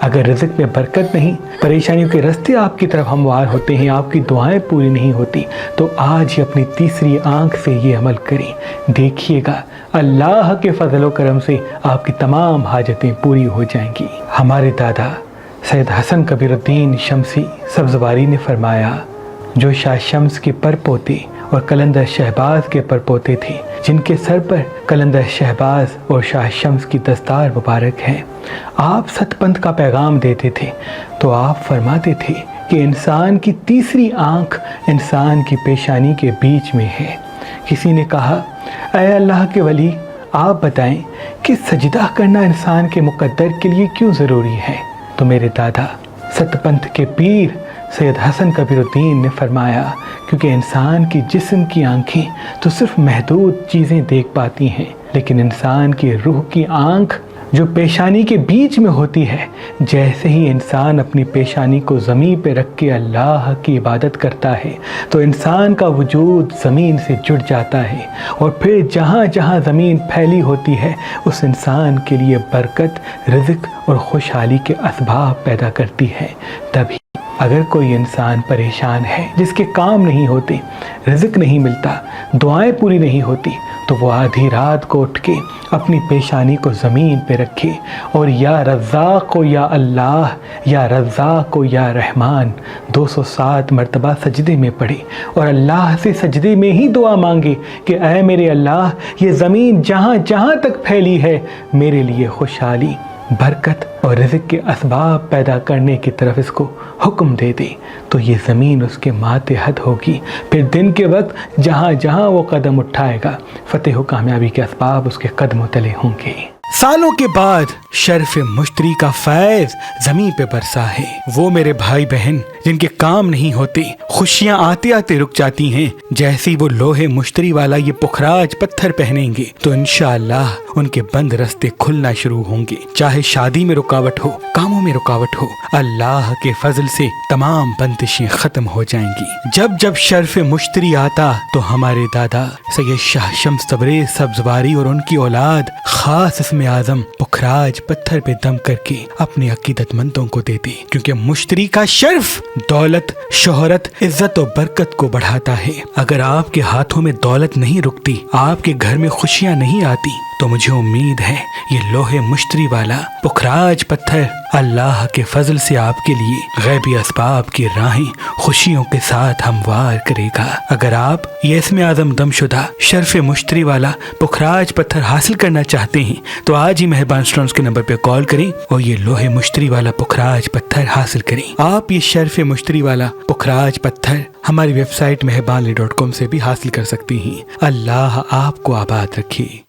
अगर रिज़्क़ में बरकत नहीं, परेशानियों के रास्ते आपकी तरफ हमवार होते हैं, आपकी दुआएं पूरी नहीं होती, तो आज ही अपनी तीसरी आंख से ये अमल करें। देखिएगा अल्लाह के फजल व करम से आपकी तमाम हाजतें पूरी हो जाएंगी। हमारे दादा सैयद हसन कबीरुद्दीन शमसी सब्ज़वारी ने फरमाया, जो शाह शम्स के परपोते और कलंदर शहबाज के परपोते थे, जिनके सर पर कलंदर शहबाज और शाह शम्स की दस्तार मुबारक है, आप सतपंथ का पैगाम देते थे तो आप फरमाते थे कि इंसान की तीसरी आंख इंसान की पेशानी के बीच में है। किसी ने कहा, ऐ अल्लाह के वली, आप बताएं कि सजदा करना इंसान के मुकद्दर के लिए क्यों ज़रूरी है? तो मेरे दादा सतपंथ के पीर सैयद हसन कबीरुद्दीन ने फरमाया, क्योंकि इंसान की जिस्म की आंखें तो सिर्फ महदूद चीज़ें देख पाती हैं, लेकिन इंसान की रूह की आंख जो पेशानी के बीच में होती है, जैसे ही इंसान अपनी पेशानी को ज़मीन पे रख के अल्लाह की इबादत करता है तो इंसान का वजूद ज़मीन से जुड़ जाता है, और फिर जहाँ जहाँ ज़मीन फैली होती है उस इंसान के लिए बरकत, रिज़्क़ और खुशहाली के असबाब पैदा करती है। तभी अगर कोई इंसान परेशान है, जिसके काम नहीं होते, रिज़्क़ नहीं मिलता, दुआएं पूरी नहीं होती, तो वो आधी रात को उठ के अपनी पेशानी को ज़मीन पे रखे और या रज़्ज़ाक़ को या अल्लाह, या रज़्ज़ाक़ को या रहमान 207 मरतबा सजदे में पढ़े और अल्लाह से सजदे में ही दुआ मांगे कि ऐ मेरे अल्लाह, ये ज़मीन जहाँ जहाँ तक फैली है मेरे लिए खुशहाली, बरकत और रिज़्क़ के असबाब पैदा करने की तरफ इसको हुक्म दे दे, तो ये ज़मीन उसके मातहत होगी। फिर दिन के वक्त जहाँ जहाँ वो कदम उठाएगा, फ़तेह व कामयाबी के असबाब उसके कदमों तले होंगे। सालों के बाद शर्फ मुश्तरी का फैज़ ज़मीन पे बरसा है। वो मेरे भाई बहन जिनके काम नहीं होते, खुशियाँ आते आते रुक जाती हैं, जैसे ही वो लोहे मुश्तरी वाला ये पुखराज पत्थर पहनेंगे तो इंशाअल्लाह उनके बंद रास्ते खुलना शुरू होंगे। चाहे शादी में रुकावट हो, कामों में रुकावट हो, अल्लाह के फजल से तमाम बंदिशें खत्म हो जाएंगी। जब जब शर्फ मुश्तरी आता तो हमारे दादा सैयद शाह शम्स तबरेज़ सब्ज़वारी और उनकी औलाद खास इसमें आज़म पुखराज पत्थर पे दम करके अपने अकीदतमंदों को देते, क्योंकि मुश्तरी का शर्फ दौलत, शोहरत, इज्जत और बरकत को बढ़ाता है। अगर आपके हाथों में दौलत नहीं रुकती, आपके घर में खुशियाँ नहीं आती, तो मुझे उम्मीद है ये लोहे मुश्तरी वाला पुखराज पत्थर अल्लाह के फजल से आपके लिए गैबी असबाब की राहें खुशियों के साथ हमवार करेगा। अगर आप ये इसमें आज़म दमशुदा शर्फ मुश्तरी वाला पुखराज पत्थर हासिल करना चाहते हैं तो आज ही मेहरबान स्टोन्स के नंबर पर कॉल करें और ये लोहे मुश्तरी वाला पुखराज पत्थर हासिल करें। आप ये शर्फ मुश्तरी वाला पुखराज पत्थर हमारी वेबसाइट meherbanli.com से भी हासिल कर सकते हैं। अल्लाह आपको आबाद रखे।